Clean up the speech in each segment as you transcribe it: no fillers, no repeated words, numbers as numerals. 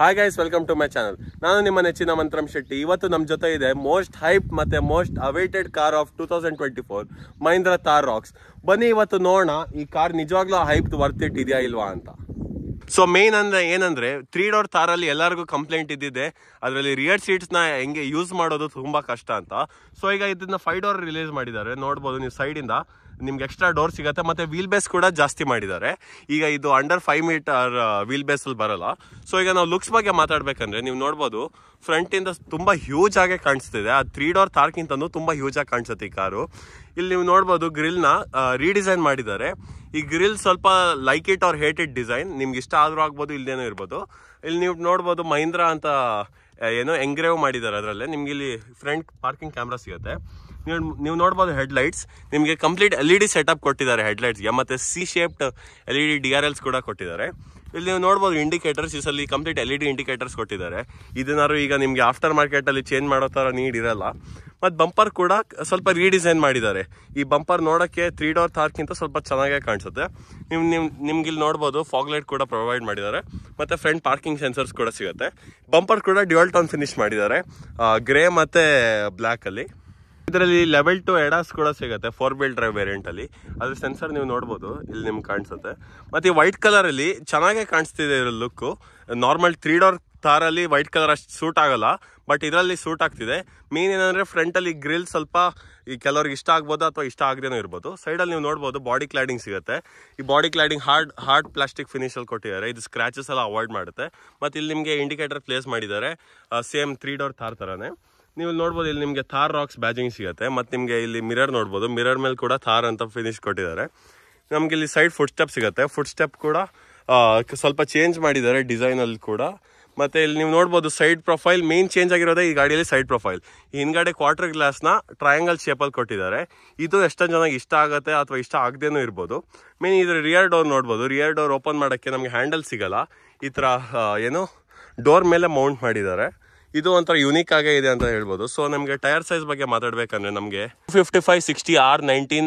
Hi guys, welcome to my channel. ನಾನು ನಿಮ್ಮ ನೆಚ್ಚಿನ ಮಂತ್ರಂ ಶೆಟ್ಟಿ. ಇವತ್ತು ನಮ್ಮ ಜೊತೆ ಇದೆ ಮೋಸ್ಟ್ ಹೈಪ್ ಮತ್ತೆ most awaited car of 2024 Mahindra Thar Roxx. ಬನ್ನಿ ಇವತ್ತು ನೋಡೋಣ ಈ ಕಾರ್ ನಿಜವಾಗ್ಲೂ ಹೈಪ್ ವರ್ತ್ ಇಟ್ ಇದೆಯಾ ಇಲ್ವಾ ಅಂತ. ಸೊ ಮೇನ್ ಏನಂದ್ರೆ 3 ಡೋರ್ ಥಾರಲ್ಲಿ ಎಲ್ಲರಿಗೂ ಕಂಪ್ಲೇಂಟ್ ಇದ್ದಿದೆ, ಅದರಲ್ಲಿ ರಿಯರ್ ಸೀಟ್ಸ್ನ ಹೆಂಗೆ ಯೂಸ್ ಮಾಡೋದು ತುಂಬಾ ಕಷ್ಟ ಅಂತ. ಸೊ ಈಗ ಇದನ್ನ 5 ಡೋರ್ ರಿಲೀಸ್ ಮಾಡಿದ್ದಾರೆ. ನೋಡ್ಬೋದು ನೀವು ಸೈಡಿಂದ ನಿಮ್ಗೆ ಎಕ್ಸ್ಟ್ರಾ ಡೋರ್ ಸಿಗುತ್ತೆ, ಮತ್ತೆ ವೀಲ್ ಬೇಸ್ ಕೂಡ ಜಾಸ್ತಿ ಮಾಡಿದ್ದಾರೆ. ಈಗ ಇದು ಅಂಡರ್ 5 ಮೀಟರ್ ವೀಲ್ ಬೇಸ್ ಅಲ್ಲಿ ಬರಲ್ಲ. ಸೊ ಈಗ ನಾವು ಲುಕ್ಸ್ ಬಗ್ಗೆ ಮಾತಾಡ್ಬೇಕಂದ್ರೆ ನೀವು ನೋಡ್ಬೋದು ಫ್ರಂಟ್ ಇಂದ ತುಂಬಾ ಹ್ಯೂಜ್ ಆಗಿ ಕಾಣಿಸ್ತಿದೆ. ಆ 3 ಡೋರ್ ಥಾರ್ಕಿಂತನೂ ತುಂಬಾ ಹ್ಯೂಜ್ ಆಗಿ ಕಾಣಿಸುತ್ತೆ ಈ ಕಾರು. ಇಲ್ಲಿ ನೀವು ನೋಡ್ಬೋದು ಗ್ರಿಲ್ ನ ರೀಡಿಸೈನ್ ಮಾಡಿದ್ದಾರೆ. ಈ ಗ್ರಿಲ್ ಸ್ವಲ್ಪ like it or hate it design, ನಿಮ್ಗೆ ಇಷ್ಟ ಆದ್ರೂ ಆಗ್ಬೋದು, ಇಲ್ದೇನೋ ಇರ್ಬೋದು. ಇಲ್ಲಿ ನೀವು ನೋಡ್ಬೋದು ಮಹೀಂದ್ರ ಅಂತ ಏನೋ ಎಂಗ್ರೇವ್ ಮಾಡಿದ್ದಾರೆ. ಅದರಲ್ಲೇ ನಿಮ್ಗೆ ಇಲ್ಲಿ ಫ್ರಂಟ್ ಪಾರ್ಕಿಂಗ್ ಕ್ಯಾಮ್ರಾ ಸಿಗುತ್ತೆ. ನೀವು ನೋಡ್ಬೋದು ಹೆಡ್ಲೈಟ್ಸ್ ನಿಮಗೆ ಕಂಪ್ಲೀಟ್ LED ಸೆಟಪ್ ಕೊಟ್ಟಿದ್ದಾರೆ ಹೆಡ್ಲೈಟ್ಸ್ಗೆ, ಮತ್ತೆ C ಶೇಪ್ಡ್ LED DRLs ಕೂಡ ಕೊಟ್ಟಿದ್ದಾರೆ. ಇಲ್ಲಿ ನೀವು ನೋಡ್ಬೋದು ಇಂಡಿಕೇಟರ್ಸ್, ಈ ಸಲ ಕಂಪ್ಲೀಟ್ LED ಇಂಡಿಕೇಟರ್ಸ್ ಕೊಟ್ಟಿದ್ದಾರೆ. ಇದನ್ನಾರು ಈಗ ನಿಮಗೆ ಆಫ್ಟರ್ ಮಾರ್ಕೆಟ್ ಅಲ್ಲಿ ಚೇಂಜ್ ಮಾಡೋ ತರ ನೀಡ್ ಇರಲ್ಲ. ಮತ್ತು ಬಂಪರ್ ಕೂಡ ಸ್ವಲ್ಪ ರೀಡಿಸೈನ್ ಮಾಡಿದ್ದಾರೆ. ಈ ಬಂಪರ್ ನೋಡೋಕ್ಕೆ 3 ಡೋರ್ ಥಾರ್ಕ್ಕಿಂತ ಸ್ವಲ್ಪ ಚೆನ್ನಾಗೇ ಕಾಣಿಸುತ್ತೆ. ನಿಮ್ಗೆ ಇಲ್ಲಿ ನೋಡ್ಬೋದು ಫಾಗ್ ಲೈಟ್ ಕೂಡ ಪ್ರೊವೈಡ್ ಮಾಡಿದ್ದಾರೆ, ಮತ್ತೆ ಫ್ರಂಟ್ ಪಾರ್ಕಿಂಗ್ ಸೆನ್ಸರ್ಸ್ ಕೂಡ ಸಿಗುತ್ತೆ. ಬಂಪರ್ ಕೂಡ ಡ್ಯುಯಲ್ ಟೋನ್ ಫಿನಿಶ್ ಮಾಡಿದ್ದಾರೆ, ಗ್ರೇ ಮತ್ತೆ ಬ್ಲ್ಯಾಕ್ ಅಲ್ಲಿ. ಇದರಲ್ಲಿ ಲೆವೆಲ್ 2 ಎಡಾಸ್ ಕೂಡ ಸಿಗುತ್ತೆ 4-wheel drive ವೇರಿಯಂಟ್ ಅಲ್ಲಿ. ಅದ್ರ ಸೆನ್ಸರ್ ನೀವು ನೋಡ್ಬೋದು ಇಲ್ಲಿ ನಿಮ್ಗೆ ಕಾಣಿಸುತ್ತೆ. ಮತ್ತೆ ಈ ವೈಟ್ ಕಲರ್ ಅಲ್ಲಿ ಚೆನ್ನಾಗೇ ಕಾಣಿಸ್ತಿದೆ ಇದ್ರ ಲುಕ್. ನಾರ್ಮಲ್ 3 ಡೋರ್ ಥಾರ್ ಅಲ್ಲಿ ವೈಟ್ ಕಲರ್ ಅಷ್ಟು ಸೂಟ್ ಆಗಲ್ಲ, ಬಟ್ ಇದರಲ್ಲಿ ಸೂಟ್ ಆಗ್ತಿದೆ. ಮೇನ್ ಏನಂದ್ರೆ ಫ್ರಂಟ್ ಅಲ್ಲಿ ಗ್ರಿಲ್ ಸ್ವಲ್ಪ ಈ ಕೆಲವ್ರಿಗೆ ಇಷ್ಟ ಆಗ್ಬೋದು ಅಥವಾ ಇಷ್ಟ ಆಗದೇನೋ ಇರ್ಬೋದು. ಸೈಡಲ್ಲಿ ನೀವು ನೋಡ್ಬೋದು ಬಾಡಿ ಕ್ಲಾಡಿಂಗ್ ಸಿಗುತ್ತೆ. ಈ body cladding hard plastic finish ಅಲ್ಲಿ ಕೊಟ್ಟಿದ್ದಾರೆ. ಇದು ಸ್ಕ್ರಾಚಸ್ ಎಲ್ಲ ಅವಾಯ್ಡ್ ಮಾಡುತ್ತೆ. ಮತ್ತೆ ಇಲ್ಲಿ ನಿಮಗೆ ಇಂಡಿಕೇಟರ್ ಪ್ಲೇಸ್ ಮಾಡಿದ್ದಾರೆ, ಸೇಮ್ 3 ಡೋರ್ ಥಾರ್ ತರಾನೇ. ನೀವು ನೋಡ್ಬೋದು ಇಲ್ಲಿ ನಿಮಗೆ ಥಾರ್ ರಾಕ್ಸ್ ಬ್ಯಾಜಿಂಗ್ ಸಿಗುತ್ತೆ. ಮತ್ತೆ ನಿಮಗೆ ಇಲ್ಲಿ ಮಿರರ್ ನೋಡ್ಬೋದು, ಮಿರರ್ ಮೇಲೆ ಕೂಡ ಥಾರ್ ಅಂತ ಫಿನಿಶ್ ಕೊಟ್ಟಿದ್ದಾರೆ. ನಮ್ಗೆ ಇಲ್ಲಿ ಸೈಡ್ ಫುಟ್ ಸ್ಟೆಪ್ ಸಿಗುತ್ತೆ. ಫುಟ್ ಸ್ಟೆಪ್ ಕೂಡ ಸ್ವಲ್ಪ ಚೇಂಜ್ ಮಾಡಿದ್ದಾರೆ ಡಿಸೈನ್ ಅಲ್ಲಿ ಕೂಡ. ಮತ್ತೆ ಇಲ್ಲಿ ನೀವು ನೋಡ್ಬೋದು ಸೈಡ್ ಪ್ರೊಫೈಲ್ ಮೇನ್ ಚೇಂಜ್ ಆಗಿರೋದೇ ಈ ಗಾಡಿಯಲ್ಲಿ ಸೈಡ್ ಪ್ರೊಫೈಲ್. ಈ ಹಿಂದ್ಗಡೆ ಕ್ವಾರ್ಟರ್ ಗ್ಲಾಸ್ನ ಟ್ರಯಾಂಗಲ್ ಶೇಪಲ್ಲಿ ಕೊಟ್ಟಿದ್ದಾರೆ. ಇದು ಎಷ್ಟೊಂದು ಚೆನ್ನಾಗಿ ಇಷ್ಟ ಆಗುತ್ತೆ ಅಥವಾ ಇಷ್ಟ ಆಗದೇನೂ ಇರ್ಬೋದು. ಮೇನ್ ಇದ್ರ ರಿಯರ್ ಡೋರ್ ನೋಡ್ಬೋದು. ರಿಯರ್ ಡೋರ್ ಓಪನ್ ಮಾಡೋಕ್ಕೆ ನಮಗೆ ಹ್ಯಾಂಡಲ್ ಸಿಗಲ್ಲ, ಈ ಥರ ಏನು ಡೋರ್ ಮೇಲೆ ಮೌಂಟ್ ಮಾಡಿದ್ದಾರೆ. ಇದು ಒಂಥರ ಯುನೀಕ್ ಆಗೇ ಇದೆ ಅಂತ ಹೇಳ್ಬೋದು. ಸೊ ನಮಗೆ ಟೈರ್ ಸೈಜ್ ಬಗ್ಗೆ ಮಾತಾಡ್ಬೇಕಂದ್ರೆ ನಮಗೆ 55/60 R19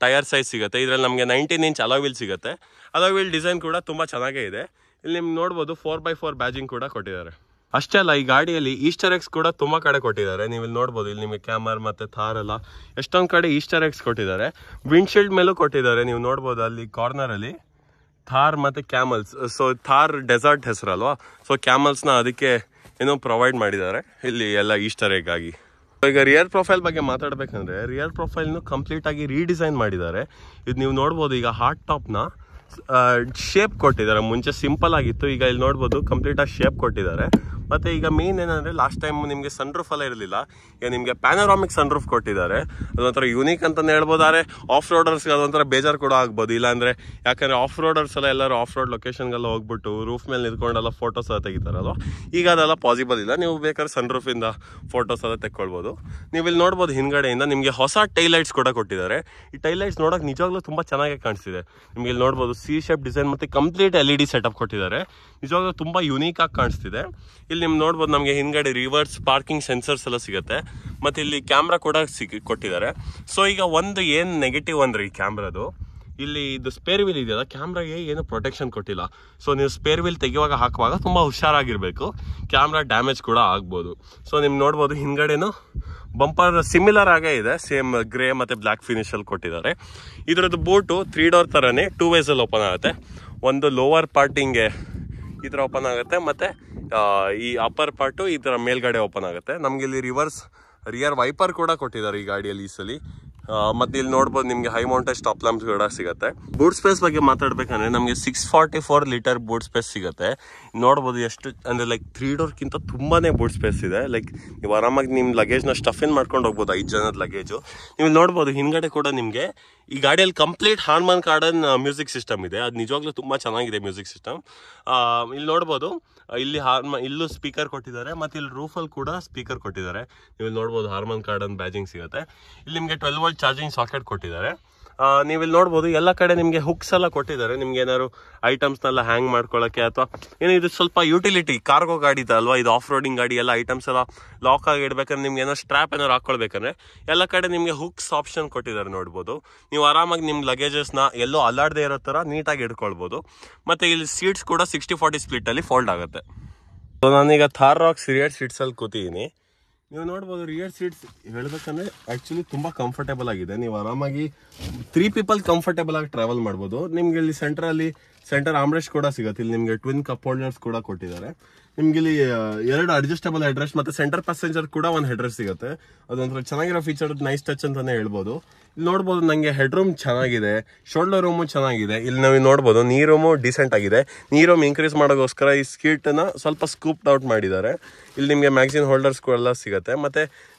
ಟೈರ್ ಸೈಜ್ ಸಿಗುತ್ತೆ. ಇದರಲ್ಲಿ ನಮಗೆ 19 ಇಂಚ್ ಅಲಾಯ್ ವೀಲ್ ಸಿಗುತ್ತೆ. ಅಲಾಯ್ ವೀಲ್ ಡಿಸೈನ್ ಕೂಡ ತುಂಬಾ ಚೆನ್ನಾಗೇ ಇದೆ. ಇಲ್ಲಿ ನಿಮ್ಗೆ ನೋಡ್ಬೋದು 4x4 ಬ್ಯಾಜಿಂಗ್ ಕೂಡ ಕೊಟ್ಟಿದ್ದಾರೆ. ಅಷ್ಟೇ ಅಲ್ಲ, ಈ ಗಾಡಿಯಲ್ಲಿ ಈಸ್ಟರ್ ಎಗ್ಸ್ ಕೂಡ ತುಂಬಾ ಕಡೆ ಕೊಟ್ಟಿದ್ದಾರೆ. ನೀವು ಇಲ್ಲಿ ನೋಡ್ಬೋದು, ಇಲ್ಲಿ ನಿಮಗೆ ಕ್ಯಾಮರ್ ಮತ್ತೆ ಥಾರ್ ಎಲ್ಲ ಎಷ್ಟೊಂದು ಕಡೆ ಈಸ್ಟರ್ ಎಗ್ಸ್ ಕೊಟ್ಟಿದ್ದಾರೆ. ವಿಂಡ್ಶೀಲ್ಡ್ ಮೇಲೂ ಕೊಟ್ಟಿದ್ದಾರೆ. ನೀವು ನೋಡ್ಬೋದು ಅಲ್ಲಿ ಕಾರ್ನರ್ ಅಲ್ಲಿ ಥಾರ್ ಮತ್ತೆ ಕ್ಯಾಮಲ್ಸ್. ಸೊ ಥಾರ್ ಡೆಸರ್ಟ್ ಹೆಸರಲ್ವಾ, ಸೊ ಕ್ಯಾಮಲ್ಸ್ನ ಅದಕ್ಕೆ ಏನೋ ಪ್ರೊವೈಡ್ ಮಾಡಿದ್ದಾರೆ ಇಲ್ಲಿ ಎಲ್ಲ ಈಸ್ಟರ್ ಎಗ್ ಆಗಿ. ಈಗ ರಿಯರ್ ಪ್ರೊಫೈಲ್ ಬಗ್ಗೆ ಮಾತಾಡ್ಬೇಕಂದ್ರೆ ರಿಯರ್ ಪ್ರೊಫೈಲ್ನು ಕಂಪ್ಲೀಟ್ ಆಗಿ ರೀಡಿಸೈನ್ ಮಾಡಿದ್ದಾರೆ. ಇದು ನೀವು ನೋಡ್ಬೋದು ಈಗ ಹಾರ್ಟ್ ಟಾಪ್ನ ಶೇಪ್ ಕೊಟ್ಟಿದ್ದಾರೆ. ಮುಂಚೆ ಸಿಂಪಲ್ ಆಗಿತ್ತು, ಈಗ ಇಲ್ಲಿ ನೋಡ್ಬೋದು ಕಂಪ್ಲೀಟ್ ಆಗಿ ಶೇಪ್ ಕೊಟ್ಟಿದ್ದಾರೆ. ಮತ್ತೆ ಈಗ ಮೇನ್ ಏನಂದ್ರೆ ಲಾಸ್ಟ್ ಟೈಮ್ ನಿಮಗೆ ಸನ್ ರೂಫ್ ಎಲ್ಲ ಇರಲಿಲ್ಲ, ಈಗ ನಿಮಗೆ ಪ್ಯಾನರಾಮಿಕ್ ಸನ್ ರೂಫ್ ಕೊಟ್ಟಿದ್ದಾರೆ. ಅದೊಂಥರ ಯೂನಿಕ್ ಅಂತಾನೆ ಹೇಳ್ಬೋದು. ಆದರೆ ಆಫ್ ರೋಡರ್ಸ್ಗೆ ಅದೊಂಥರ ಬೇಜಾರು ಕೂಡ ಆಗ್ಬೋದು. ಇಲ್ಲಾಂದ್ರೆ ಯಾಕಂದ್ರೆ ಆಫ್ ರೋಡರ್ಸ್ ಎಲ್ಲ ಎಲ್ಲರೂ ಆಫ್ ರೋಡ್ ಲೊಕೇಶನ್ಗೆಲ್ಲ ಹೋಗ್ಬಿಟ್ಟು ರೂಫ್ ಮೇಲೆ ನಿಂತ್ಕೊಂಡೆಲ್ಲ ಫೋಟೋಸ್ ಎಲ್ಲ ತೆಗಿತಾರಲ್ವ, ಈಗ ಅದೆಲ್ಲ ಪಾಸಿಬಲ್ ಇಲ್ಲ. ನೀವು ಬೇಕಾದ್ರೆ ಸನ್ ರೂಫಿಂದ ಫೋಟೋಸ್ ಎಲ್ಲ ತೆಕ್ಕೊಳ್ಬೋದು. ನೀವು ಇಲ್ಲಿ ನೋಡ್ಬೋದು ಹಿಂದ್ಗಡೆಯಿಂದ ನಿಮಗೆ ಹೊಸ ಟೈಲೈಟ್ಸ್ ಕೂಡ ಕೊಟ್ಟಿದ್ದಾರೆ. ಈ ಟೈಲೈಟ್ಸ್ ನೋಡೋಕೆ ನಿಜವಾಗ್ಲೂ ತುಂಬಾ ಚೆನ್ನಾಗಿ ಕಾಣಿಸ್ತಿದೆ. ನಿಮ್ಗೆ ಇಲ್ಲಿ ನೋಡ್ಬೋದು C ಶೇಪ್ ಡಿಸೈನ್ ಮತ್ತೆ ಕಂಪ್ಲೀಟ್ LED ಸೆಟಪ್ ಕೊಟ್ಟಿದ್ದಾರೆ. ನಿಜವಾಗ್ಲೂ ತುಂಬಾ ಯುನೀಕ್ ಆಗಿ ಕಾಣಿಸ್ತಿದೆ. ಇಲ್ಲಿ ನಿಮ್ಗೆ ನೋಡ್ಬೋದು ನಮಗೆ ಹಿಂದ್ಗಡೆ ರಿವರ್ಸ್ ಪಾರ್ಕಿಂಗ್ ಸೆನ್ಸರ್ಸ್ ಎಲ್ಲ ಸಿಗುತ್ತೆ. ಮತ್ತೆ ಇಲ್ಲಿ ಕ್ಯಾಮ್ರಾ ಕೂಡ ಕೊಟ್ಟಿದ್ದಾರೆ. ಸೊ ಈಗ ಒಂದು ಏನ್ ನೆಗೆಟಿವ್ ಅಂದ್ರೆ ಈ ಕ್ಯಾಮ್ರಾದು, ಇಲ್ಲಿ ಇದು ಸ್ಪೇರ್ ವೀಲ್ ಇದೆಯಲ್ಲ, ಕ್ಯಾಮ್ರಾಗೆ ಏನು ಪ್ರೊಟೆಕ್ಷನ್ ಕೊಟ್ಟಿಲ್ಲ. ಸೊ ನೀವು ಸ್ಪೇರ್ ವೀಲ್ ತೆಗೆಯುವಾಗ ಹಾಕುವಾಗ ತುಂಬಾ ಹುಷಾರಾಗಿರ್ಬೇಕು, ಕ್ಯಾಮ್ರಾ ಡ್ಯಾಮೇಜ್ ಕೂಡ ಆಗ್ಬೋದು. ಸೊ ನಿಮ್ಗೆ ನೋಡ್ಬೋದು ಹಿಂದ್ಗಡೆನು ಬಂಪರ್ ಸಿಮಿಲರ್ ಆಗೇ ಇದೆ, ಸೇಮ್ ಗ್ರೇ ಮತ್ತೆ ಬ್ಲ್ಯಾಕ್ ಫಿನಿಶ್ ಅಲ್ಲಿ ಕೊಟ್ಟಿದ್ದಾರೆ. ಇದರದ್ದು ಬೋಟು 3 ಡೋರ್ ತರನೇ 2 ways ಅಲ್ಲಿ ಓಪನ್ ಆಗುತ್ತೆ. ಒಂದು ಲೋವರ್ ಪಾರ್ಟಿಂಗ್ಗೆ ಈ ಥರ ಓಪನ್ ಆಗುತ್ತೆ, ಮತ್ತೆ ಈ ಅಪ್ಪರ್ ಪಾರ್ಟು ಈ ಥರ ಮೇಲ್ಗಡೆ ಓಪನ್ ಆಗುತ್ತೆ. ನಮ್ಗೆ ಇಲ್ಲಿ ರಿಯರ್ ವೈಪರ್ ಕೂಡ ಕೊಟ್ಟಿದ್ದಾರೆ ಈ ಗಾಡಿಯಲ್ಲಿ ಈ ಸಲ. ಮತ್ತೆ ಇಲ್ಲಿ ನೋಡ್ಬೋದು ನಿಮ್ಗೆ ಹೈ ಮೌಂಟೆಡ್ ಸ್ಟಾಪ್ ಲ್ಯಾಂಪ್ಸ್ ಕೂಡ ಸಿಗುತ್ತೆ. ಬೂಟ್ ಸ್ಪೇಸ್ ಬಗ್ಗೆ ಮಾತಾಡ್ಬೇಕಂದ್ರೆ ನಮಗೆ 644 ಲೀಟರ್ ಬೂಟ್ ಸ್ಪೇಸ್ ಸಿಗುತ್ತೆ. ನೋಡ್ಬೋದು ಎಷ್ಟು ಅಂದ್ರೆ ಲೈಕ್ 3 ಡೋರ್ಗಿಂತ ತುಂಬಾನೇ ಬೂಟ್ ಸ್ಪೇಸ್ ಇದೆ. ಲೈಕ್ ನೀವು ಆರಾಮಾಗಿ ನಿಮ್ ಲಗೇಜ್ನ ಸ್ಟಫ್ ಇನ್ ಮಾಡ್ಕೊಂಡು ಹೋಗ್ಬೋದು, 5 ಜನದ ಲಗೇಜು. ನೀವು ನೋಡ್ಬೋದು ಹಿಂದ್ಗಡೆ ಕೂಡ ನಿಮ್ಗೆ ಈ ಗಾಡಿಯಲ್ಲಿ ಕಂಪ್ಲೀಟ್ ಹಾರ್ಮನ್ ಕಾರ್ಡನ್ ಮ್ಯೂಸಿಕ್ ಸಿಸ್ಟಮ್ ಇದೆ. ಅದು ನಿಜವಾಗ್ಲೂ ತುಂಬಾ ಚೆನ್ನಾಗಿದೆ ಮ್ಯೂಸಿಕ್ ಸಿಸ್ಟಮ್. ಇಲ್ಲಿ ನೋಡ್ಬೋದು ಇಲ್ಲಿ ಇಲ್ಲೂ ಸ್ಪೀಕರ್ ಕೊಟ್ಟಿದ್ದಾರೆ, ಮತ್ತೆ ಇಲ್ಲಿ ರೂಫಲ್ಲಿ ಕೂಡ ಸ್ಪೀಕರ್ ಕೊಟ್ಟಿದ್ದಾರೆ. ನೀವು ನೋಡ್ಬೋದು ಹಾರ್ಮನ್ ಕಾರ್ಡನ್ ಬ್ಯಾಜಿಂಗ್ ಸಿಗುತ್ತೆ. ಇಲ್ಲಿ ನಿಮಗೆ 12 ವೋಲ್ಟ್ ಚಾರ್ಜಿಂಗ್ ಸಾಕೆಟ್ ಕೊಟ್ಟಿದ್ದಾರೆ. ನೀವು ಇಲ್ಲಿ ನೋಡ್ಬೋದು ಎಲ್ಲ ಕಡೆ ನಿಮಗೆ ಹುಕ್ಸ್ ಎಲ್ಲ ಕೊಟ್ಟಿದ್ದಾರೆ. ನಿಮ್ಗೆ ಏನಾದ್ರು ಐಟಮ್ಸ್ನೆಲ್ಲ ಹ್ಯಾಂಗ್ ಮಾಡ್ಕೊಳ್ಳೋಕೆ ಅಥವಾ ಏನೋ ಇದು ಸ್ವಲ್ಪ ಯುಟಿಲಿಟಿ ಕಾರ್ಗೋ ಗಾಡಿ ಇದೆ ಅಲ್ವಾ, ಇದು ಆಫ್ ರೋಡಿಂಗ್ ಗಾಡಿ, ಎಲ್ಲ ಐಟಮ್ಸ್ ಎಲ್ಲ ಲಾಕ್ ಆಗಿ ಇಡ್ಬೇಕಂದ್ರೆ ನಿಮ್ಗೆ ಏನೋ ಸ್ಟ್ರಾಪ್ ಏನಾದ್ರು ಹಾಕೊಳ್ಬೇಕಂದ್ರೆ ಎಲ್ಲ ಕಡೆ ನಿಮಗೆ ಹುಕ್ಸ್ ಆಪ್ಷನ್ ಕೊಟ್ಟಿದ್ದಾರೆ. ನೋಡ್ಬೋದು ನೀವು ಆರಾಮಾಗಿ ನಿಮ್ಮ ಲಗೇಜಸ್ನ ಎಲ್ಲೋ ಅಲ್ಲಾಡದೆ ಇರೋ ಥರ ನೀಟಾಗಿ ಇಟ್ಕೊಳ್ಬೋದು. ಮತ್ತೆ ಇಲ್ಲಿ ಸೀಟ್ಸ್ ಕೂಡ 60-40 ಸ್ಪ್ಲಿಟ್ ಅಲ್ಲಿ ಫೋಲ್ಡ್ ಆಗುತ್ತೆ. ಸೊ ನಾನೀಗ ಥಾರ್ ರಾಕ್ಸ್ ರಿಯರ್ ಸೀಟ್ಸ್ ಅಲ್ಲಿ ಕೂತಿದ್ದೀನಿ. ನೀವು ನೋಡ್ಬೋದು ರಿಯರ್ ಸೀಟ್ಸ್ ಹೇಳ್ಬೇಕಂದ್ರೆ ಆಕ್ಚುಲಿ ತುಂಬಾ ಕಂಫರ್ಟೇಬಲ್ ಆಗಿದೆ. ನೀವು ಆರಾಮಾಗಿ 3 people ಕಂಫರ್ಟೇಬಲ್ ಆಗಿ ಟ್ರಾವೆಲ್ ಮಾಡ್ಬೋದು. ನಿಮ್ಗೆ ಇಲ್ಲಿ ಸೆಂಟರ್ ಆಮ್ರೆಸ್ಟ್ ಕೂಡ ಸಿಗುತ್ತೆ. ಇಲ್ಲಿ ನಿಮ್ಗೆ ಟ್ವಿನ್ ಕಪ್ ಹೋಲ್ಡರ್ಸ್ ಕೂಡ ಕೊಟ್ಟಿದ್ದಾರೆ. ನಿಮ್ಗೆ ಇಲ್ಲಿ 2 ಅಡ್ಜಸ್ಟಬಲ್ ಹೆಡ್ರೆಸ್ಟ್ ಮತ್ತೆ ಸೆಂಟರ್ ಪ್ಯಾಸೆಂಜರ್ ಕೂಡ ಒಂದು ಹೆಡ್ರೆಸ್ಟ್ ಸಿಗುತ್ತೆ. ಅದೊಂಥರ ಚೆನ್ನಾಗಿರೋ ಫೀಚರ್, ನೈಸ್ ಟಚ್ ಅಂತಾನೆ ಹೇಳ್ಬೋದು. ಇಲ್ಲಿ ನೋಡ್ಬೋದು ನಂಗೆ ಹೆಡ್ ರೂಮ್ ಚೆನ್ನಾಗಿದೆ, ಶೋಲ್ಡರ್ ರೂಮು ಚೆನ್ನಾಗಿದೆ. ಇಲ್ಲಿ ನಾವು ನೋಡ್ಬೋದು ನೀ ರೂಮು ಡಿಸೆಂಟ್ ಆಗಿದೆ. ನೀ ರೂಮ್ ಇನ್ಕ್ರೀಸ್ ಮಾಡೋಕ್ಕೋಸ್ಕರ ಈ ಸ್ಕೀಟ್ನ ಸ್ವಲ್ಪ ಸ್ಕೂಪ್ಡ್ ಔಟ್ ಮಾಡಿದ್ದಾರೆ. ಇಲ್ಲಿ ನಿಮಗೆ ಮ್ಯಾಗ್ಝಿನ್ ಹೋಲ್ಡರ್ಸ್ಗಳೆಲ್ಲ ಸಿಗುತ್ತೆ. ಮತ್ತೆ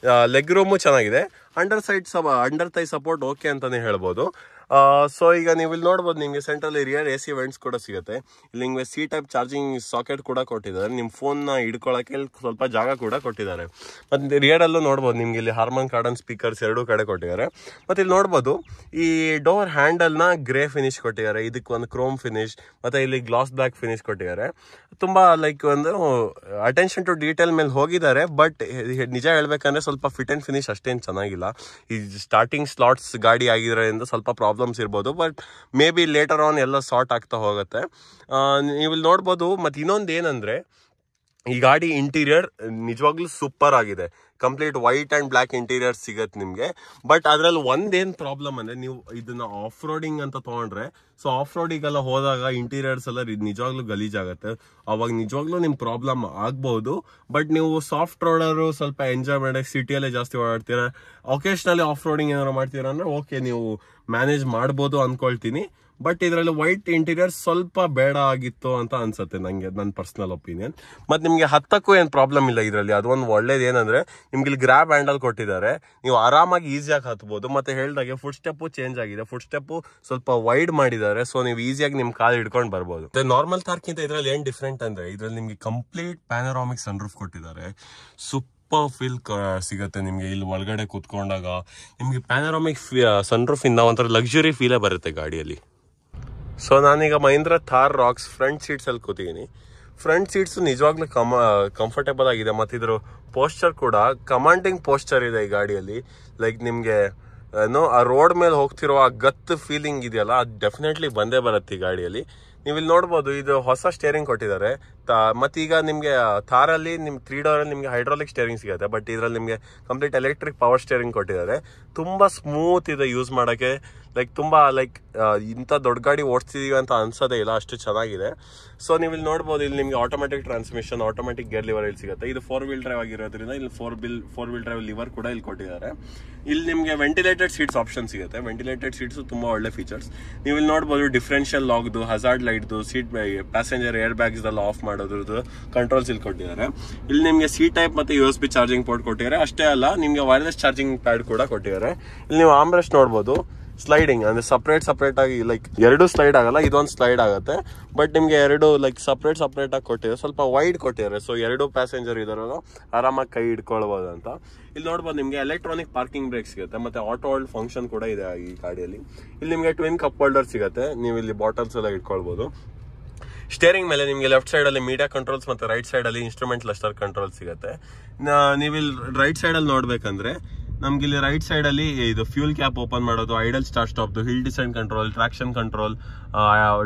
ಲೆಗ್ ರೂಮು ಚೆನ್ನಾಗಿದೆ. ಅಂಡರ್ ಥೈ ಸಪೋರ್ಟ್ ಓಕೆ ಅಂತಾನೆ ಹೇಳ್ಬೋದು. ಸೊ ಈಗ ನೀವು ಇಲ್ಲಿ ನೋಡ್ಬೋದು ನಿಮಗೆ ಸೆಂಟ್ರಲ್ಲಿ ರಿಯರ್ AC ವೆಂಟ್ಸ್ ಕೂಡ ಸಿಗುತ್ತೆ. ಇಲ್ಲಿ ನಿಮಗೆ C-type ಚಾರ್ಜಿಂಗ್ ಸಾಕೆಟ್ ಕೂಡ ಕೊಟ್ಟಿದ್ದಾರೆ. ನಿಮ್ಮ ಫೋನ್ನ ಹಿಡ್ಕೊಳ್ಳೋಕೆ ಸ್ವಲ್ಪ ಜಾಗ ಕೂಡ ಕೊಟ್ಟಿದ್ದಾರೆ. ಮತ್ತೆ ರಿಯರ್ ಅಲ್ಲೂ ನೋಡ್ಬೋದು ನಿಮ್ಗೆ ಇಲ್ಲಿ ಹಾರ್ಮನ್ ಕಾರ್ಡನ್ ಸ್ಪೀಕರ್ಸ್ 2 ಕಡೆ ಕೊಟ್ಟಿದ್ದಾರೆ. ಮತ್ತೆ ಇಲ್ಲಿ ನೋಡ್ಬೋದು ಈ ಡೋರ್ ಹ್ಯಾಂಡಲ್ನ ಗ್ರೇ ಫಿನಿಶ್ ಕೊಟ್ಟಿದ್ದಾರೆ. ಇದಕ್ಕೆ ಒಂದು ಕ್ರೋಮ್ ಫಿನಿಶ್ ಮತ್ತೆ ಇಲ್ಲಿ ಗ್ಲಾಸ್ ಬ್ಲಾಕ್ ಫಿನಿಶ್ ಕೊಟ್ಟಿದ್ದಾರೆ. ತುಂಬಾ ಲೈಕ್ ಒಂದು ಅಟೆನ್ಷನ್ ಟು ಡೀಟೇಲ್ ಮೇಲೆ ಹೋಗಿದ್ದಾರೆ. ಬಟ್ ನಿಜ ಹೇಳ್ಬೇಕಂದ್ರೆ ಸ್ವಲ್ಪ ಫಿಟ್ ಅಂಡ್ ಫಿನಿಶ್ ಅಷ್ಟೇನು ಚೆನ್ನಾಗಿಲ್ಲ. ಈ ಸ್ಟಾರ್ಟಿಂಗ್ ಸ್ಲಾಟ್ಸ್ ಗಾಡಿ ಆಗಿರೋದ್ರಿಂದ ಸ್ವಲ್ಪ ಪ್ರಾಬ್ಲಮ್ಸ್ ಇರ್ಬೋದು. But may be later on ಎಲ್ಲ ಸಾರ್ಟ್ ಆಗ್ತಾ ಹೋಗುತ್ತೆ. ನೀವು ಇಲ್ಲಿ ನೋಡ್ಬೋದು. ಮತ್ತೆ ಇನ್ನೊಂದು ಏನಂದ್ರೆ ಈ ಗಾಡಿ ಇಂಟೀರಿಯರ್ ನಿಜವಾಗ್ಲೂ ಸೂಪರ್ ಆಗಿದೆ. Complete white and black interior ಸಿಗತ್ತೆ ನಿಮ್ಗೆ. ಬಟ್ ಅದ್ರಲ್ಲಿ ಒಂದೇನ್ ಪ್ರಾಬ್ಲಮ್ ಅಂದ್ರೆ ನೀವು ಇದನ್ನ ಆಫ್ ರೋಡಿಂಗ್ ಅಂತ ತಗೊಂಡ್ರೆ, ಸೊ ಆಫ್ ರೋಡಿಗೆಲ್ಲ ಹೋದಾಗ ಇಂಟೀರಿಯರ್ಸ್ ಎಲ್ಲ ನಿಜವಾಗ್ಲೂ ಗಲೀಜಾಗತ್ತೆ. ಅವಾಗ ನಿಜವಾಗ್ಲೂ ನಿಮ್ ಪ್ರಾಬ್ಲಮ್ ಆಗ್ಬಹುದು. ಬಟ್ ನೀವು ಸಾಫ್ಟ್ ರೋಡರು ಸ್ವಲ್ಪ ಎಂಜಾಯ್ ಮಾಡಕ್ಕೆ ಸಿಟಿಯಲ್ಲೇ ಜಾಸ್ತಿ ಓಡಾಡ್ತೀರಾ, ಒಕೇಶನಲ್ಲಿ ಆಫ್ ರೋಡಿಂಗ್ ಏನಾದ್ರು ಮಾಡ್ತೀರಾ ಅಂದ್ರೆ ಓಕೆ ನೀವು ಮ್ಯಾನೇಜ್ ಮಾಡ್ಬೋದು ಅನ್ಕೊಳ್ತೀನಿ. ಬಟ್ ಇದರಲ್ಲಿ ವೈಟ್ ಇಂಟೀರಿಯರ್ ಸ್ವಲ್ಪ ಬೇಡ ಆಗಿತ್ತು ಅಂತ ಅನ್ಸುತ್ತೆ ನಂಗೆ, ನನ್ನ ಪರ್ಸನಲ್ ಒಪಿನಿಯನ್. ಮತ್ತೆ ನಿಮ್ಗೆ ಹತ್ತಕ್ಕೂ ಏನ್ ಪ್ರಾಬ್ಲಮ್ ಇಲ್ಲ ಇದರಲ್ಲಿ. ಅದೊಂದು ಒಳ್ಳೇದು ಏನಂದ್ರೆ ನಿಮ್ಗೆ ಇಲ್ಲಿ ಗ್ರಾಬ್ ಹ್ಯಾಂಡಲ್ ಕೊಟ್ಟಿದ್ದಾರೆ. ನೀವು ಆರಾಮಾಗಿ ಈಸಿಯಾಗಿ ಹತ್ಬೋದು. ಮತ್ತೆ ಹೇಳ್ದಾಗೆ ಫುಟ್ ಸ್ಟೆಪ್ ಚೇಂಜ್ ಆಗಿದೆ. ಫುಟ್ ಸ್ಟೆಪ್ ಸ್ವಲ್ಪ ವೈಡ್ ಮಾಡಿದ್ದಾರೆ. ಸೊ ನೀವು ಈಸಿಯಾಗಿ ನಿಮ್ ಕಾಲ್ ಹಿಡ್ಕೊಂಡು ಬರ್ಬೋದು. ನಾರ್ಮಲ್ ಕಾರ್ಕಿಂತ ಇದ್ರಲ್ಲಿ ಏನ್ ಡಿಫ್ರೆಂಟ್ ಅಂದ್ರೆ ಇದ್ರಲ್ಲಿ ನಿಮ್ಗೆ ಕಂಪ್ಲೀಟ್ ಪ್ಯಾನರಾಮಿಕ್ ಸನ್ರೂಫ್ ಕೊಟ್ಟಿದ್ದಾರೆ. ಸೂಪರ್ ಫೀಲ್ ಸಿಗುತ್ತೆ ನಿಮ್ಗೆ. ಇಲ್ಲಿ ಒಳಗಡೆ ಕೂತ್ಕೊಂಡಾಗ ನಿಮ್ಗೆ ಪ್ಯಾನರಾಮಿಕ್ ಸನ್ರೂಫ್ ಇಂದ ಒಂಥರ ಲಕ್ಸುರಿ ಫೀಲೇ ಬರುತ್ತೆ ಗಾಡಿಯಲ್ಲಿ. ಸೊ ನಾನೀಗ Mahindra Thar Roxx front seats ಅಲ್ಲಿ ಕೂತಿದ್ದೀನಿ. ಫ್ರಂಟ್ ಸೀಟ್ಸ್ ನಿಜವಾಗ್ಲೂ ಕಂಫರ್ಟೇಬಲ್ ಆಗಿದೆ. ಮತ್ತೆ ಇದ್ರ ಪೋಸ್ಚರ್ ಕೂಡ ಕಮಾಂಡಿಂಗ್ ಪೋಸ್ಚರ್ ಇದೆ ಈ ಗಾಡಿಯಲ್ಲಿ. ಲೈಕ್ ನಿಮ್ಗೆ ಏನೋ ಆ ರೋಡ್ ಮೇಲೆ ಹೋಗ್ತಿರೋ ಆ ಗತ್ ಫೀಲಿಂಗ್ ಇದೆಯಲ್ಲ, ಅದು ಡೆಫಿನೆಟ್ಲಿ ಬಂದೇ ಬರುತ್ತೆ ಈ ಗಾಡಿಯಲ್ಲಿ. ನೀವು ಇಲ್ಲಿ ನೋಡ್ಬೋದು ಇದು ಹೊಸ ಸ್ಟೇರಿಂಗ್ ಕೊಟ್ಟಿದ್ದಾರೆ. ಮತ್ತೆ ಈಗ ನಿಮ್ಗೆ ಥಾರಲ್ಲಿ ನಿಮ್ 3 ಡೋರ್ ಅಲ್ಲಿ ನಿಮ್ಗೆ ಹೈಡ್ರಾಲಿಕ್ ಸ್ಟೇರಿಂಗ್ ಸಿಗುತ್ತೆ. ಬಟ್ ಇದ್ರಲ್ಲಿ ನಿಮ್ಗೆ ಕಂಪ್ಲೀಟ್ ಎಲೆಕ್ಟ್ರಿಕ್ ಪವರ್ ಸ್ಟೇರಿಂಗ್ ಕೊಟ್ಟಿದ್ದಾರೆ. ತುಂಬಾ ಸ್ಮೂತ್ ಇದೆ ಯೂಸ್ ಮಾಡಕ್ಕೆ. ಲೈಕ್ ತುಂಬಾ ಲೈಕ್ ಇಂಥ ದೊಡ್ಡ ಗಾಡಿ ಓಡಿಸ್ತಿದೀವಿ ಅಂತ ಅನ್ಸೋದೇ ಇಲ್ಲ, ಅಷ್ಟು ಚೆನ್ನಾಗಿದೆ. ಸೊ ನೀವು ಇಲ್ಲಿ ನೋಡ್ಬೋದು ಇಲ್ಲಿ ನಿಮ್ಗೆ automatic transmission, automatic gear liver ಇಲ್ಲಿ ಸಿಗುತ್ತೆ. ಇದು 4 wheel ಡ್ರೈವ್ ಆಗಿರೋದ್ರಿಂದ ಇಲ್ಲಿ 4 wheel ಡ್ರೈವ್ ಲಿವರ್ ಕೂಡ ಇಲ್ಲಿ ಕೊಟ್ಟಿದ್ದಾರೆ. ಇಲ್ಲಿ ನಿಮ್ಗೆ ವೆಂಟಿಲೇಟೆಡ್ ಸೀಟ್ಸ್ ಆಪ್ಷನ್ ಸಿಗುತ್ತೆ. ವೆಂಟಿಲೇಟೆಡ್ ಸೀಟ್ಸ್ ತುಂಬಾ ಒಳ್ಳೆ ಫೀಚರ್ಸ್. ನೀವು ಇಲ್ಲಿ ನೋಡ್ಬೋದು ಡಿಫ್ರೆನ್ಷಿಯಲ್ ಲಾಕ್ದು, ಹಜಾರ್ಡ್ ಲೈಟ್ದು, ಸೀಟ್ ಪ್ಯಾಸೆಂಜರ್ ಏರ್ ಬ್ಯಾಗ್ಸ್ ಎಲ್ಲ ಆಫ್ ಮಾಡೋದ್ರದ್ದು ಕಂಟ್ರೋಲ್ಸ್ ಇಲ್ಲಿ ಕೊಟ್ಟಿದ್ದಾರೆ. ಇಲ್ಲಿ ನಿಮ್ಗೆ C-type ಮತ್ತೆ USB ಚಾರ್ಜಿಂಗ್ ಪೋರ್ಟ್ ಕೊಟ್ಟಿದ್ದಾರೆ. ಅಷ್ಟೇ ಅಲ್ಲ ನಿಮ್ಗೆ ವೈರ್ಲೆಸ್ ಚಾರ್ಜಿಂಗ್ ಪ್ಯಾಡ್ ಕೂಡ ಕೊಟ್ಟಿದ್ದಾರೆ. ಇಲ್ಲಿ ನೀವು ಆಮ್ರೆಸ್ಟ್ ನೋಡ್ಬೋದು, ಸ್ಲೈಡಿಂಗ್ ಅಂದ್ರೆ ಸಪ್ರೇಟ್ ಆಗಿ ಲೈಕ್ 2 ಸ್ಲೈಡ್ ಆಗಲ್ಲ, ಇದೊಂದು ಸ್ಲೈಡ್ ಆಗುತ್ತೆ. ಬಟ್ ನಿಮ್ಗೆ 2 ಲೈಕ್ ಸಪ್ರೇಟ್ ಆಗಿ ಕೊಟ್ಟಿದ್ದಾರೆ. ಸ್ವಲ್ಪ ವೈಡ್ ಕೊಟ್ಟಿದ್ದಾರೆ. ಸೊ 2 ಪ್ಯಾಸೆಂಜರ್ ಇದಾರಲ್ಲ ಆರಾಮಾಗಿ ಕೈ ಹಿಡ್ಕೊಳ್ಬಹುದು ಅಂತ. ಇಲ್ಲಿ ನೋಡ್ಬೋದು ನಿಮ್ಗೆ ಎಲೆಕ್ಟ್ರಾನಿಕ್ ಪಾರ್ಕಿಂಗ್ ಬ್ರೇಕ್ ಸಿಗುತ್ತೆ. ಮತ್ತೆ ಆಟೋ ಹೋಲ್ಡ್ ಫಂಕ್ಷನ್ ಕೂಡ ಇದೆ ಈ ಗಾಡಿಯಲ್ಲಿ. ಇಲ್ಲಿ ನಿಮ್ಗೆ ಟ್ವಿನ್ ಕಪ್ ಹೋಲ್ಡರ್ ಸಿಗುತ್ತೆ. ನೀವು ಇಲ್ಲಿ ಬಾಟಲ್ಸ್ ಎಲ್ಲ ಇಟ್ಕೊಳ್ಬಹುದು. ಸ್ಟೇರಿಂಗ್ ಮೇಲೆ ನಿಮ್ಗೆ ಲೆಫ್ಟ್ ಸೈಡ್ ಅಲ್ಲಿ ಮೀಡಿಯಾ ಕಂಟ್ರೋಲ್ಸ್ ಮತ್ತೆ ರೈಟ್ ಸೈಡ್ ಅಲ್ಲಿ ಇನ್ಸ್ಟ್ರೂಮೆಂಟ್ ಕ್ಲಸ್ಟರ್ ಕಂಟ್ರೋಲ್ ಸಿಗುತ್ತೆ. ನೀವು ಇಲ್ಲಿ ರೈಟ್ ಸೈಡ್ ಅಲ್ಲಿ ನೋಡ್ಬೇಕಂದ್ರೆ ನಮ್ಗೆ ಇಲ್ಲಿ ರೈಟ್ ಸೈಡ್ ಅಲ್ಲಿ ಇದು ಫ್ಯೂಲ್ ಕ್ಯಾಪ್ ಓಪನ್ ಮಾಡೋದು, idle start stop, hill descent control, traction control,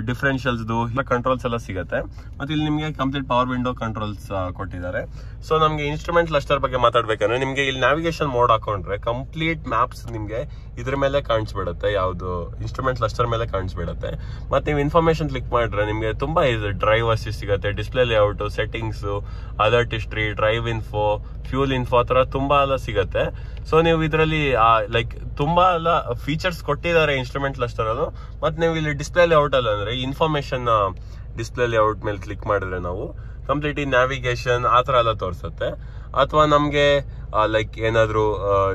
differentials controls ಎಲ್ಲ ಸಿಗುತ್ತೆ. ಮತ್ತೆ ಇಲ್ಲಿ ನಿಮ್ಗೆ ಕಂಪ್ಲೀಟ್ ಪವರ್ ವಿಂಡೋ ಕಂಟ್ರೋಲ್ಸ್ ಕೊಟ್ಟಿದ್ದಾರೆ. ಸೊ ನಮ್ಗೆ ಇನ್ಸ್ಟ್ರೂಮೆಂಟ್ ಕ್ಲಸ್ಟರ್ ಬಗ್ಗೆ ಮಾತಾಡ್ಬೇಕಂದ್ರೆ ನಿಮ್ಗೆ ಇಲ್ಲಿ ನ್ಯಾವಿಗೇಷನ್ ಮೋಡ್ ಹಾಕೊಂಡ್ರೆ ಕಂಪ್ಲೀಟ್ ಮ್ಯಾಪ್ಸ್ ನಿಮ್ಗೆ ಇದ್ರ ಮೇಲೆ ಕಾಣಿಸ್ಬಿಡುತ್ತೆ. ಯಾವ್ದು ಇನ್ಸ್ಟ್ರೂಮೆಂಟ್ ಕ್ಲಸ್ಟರ್ ಮೇಲೆ ಕಾಣಿಸ್ಬಿಡುತ್ತೆ. ಮತ್ತೆ ನೀವು ಇನ್ಫಾರ್ಮೇಶನ್ ಕ್ಲಿಕ್ ಮಾಡಿದ್ರೆ ನಿಮ್ಗೆ ತುಂಬಾ ಡ್ರೈವ್ ಅಸಿಸ್ಟ್ ಸಿಗುತ್ತೆ, display layout, settings, alert history, drive info, fuel info ಆ ತರ ತುಂಬಾ ಎಲ್ಲ ಸಿಗುತ್ತೆ. ಸೊ ನೀವು ಇದರಲ್ಲಿ ಲೈಕ್ ತುಂಬಾ ಎಲ್ಲ ಫೀಚರ್ಸ್ ಕೊಟ್ಟಿದ್ದಾರೆ ಇನ್ಸ್ಟ್ರೂಮೆಂಟ್ ಕ್ಲಸ್ಟರ್ ಅದು. ಮತ್ತೆ ನೀವು ಇಲ್ಲಿ ಡಿಸ್ಪ್ಲೇ ಲೇಔಟ್ ಅಲ್ಲಿ ಅಂದ್ರೆ ಇನ್ಫಾರ್ಮೇಶನ್ ಡಿಸ್ಪ್ಲೇ ಲೇಔಟ್ ಮೇಲೆ ಕ್ಲಿಕ್ ಮಾಡಿದ್ರೆ ನಾವು ಕಂಪ್ಲೀಟ್ ನ್ಯಾವಿಗೇಷನ್ ಆ ತರ ಎಲ್ಲ ತೋರಿಸುತ್ತೆ. ಅಥವಾ ನಮ್ಗೆ ಲೈಕ್ ಏನಾದ್ರು